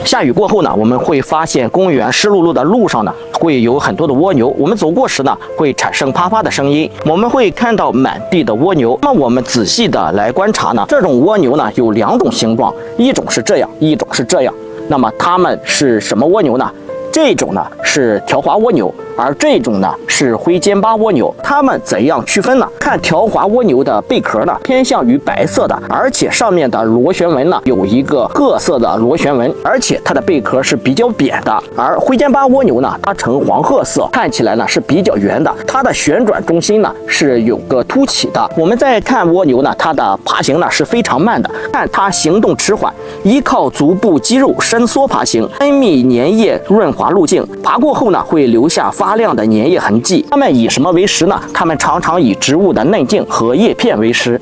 下雨过后呢，我们会发现公园湿漉漉的路上呢，会有很多的蜗牛。我们走过时呢，会产生啪啪的声音。我们会看到满地的蜗牛。那么我们仔细的来观察呢，这种蜗牛呢有两种形状，一种是这样，一种是这样。那么它们是什么蜗牛呢？这种呢是条滑蜗牛，而这种呢是灰肩巴蜗牛。它们怎样区分呢？看条滑蜗牛的贝壳呢偏向于白色的，而且上面的螺旋纹呢有一个褐色的螺旋纹，而且它的贝壳是比较扁的。而灰肩巴蜗牛呢，它呈黄褐色，看起来呢是比较圆的，它的旋转中心呢是有个凸起的。我们再看蜗牛呢，它的爬行呢是非常慢的，看它行动迟缓，依靠足部肌肉伸缩爬行，分泌粘液润滑路径，爬过后呢会留下发亮的粘液痕迹。它们以什么为食呢？它们常常以植物的嫩茎和叶片为食。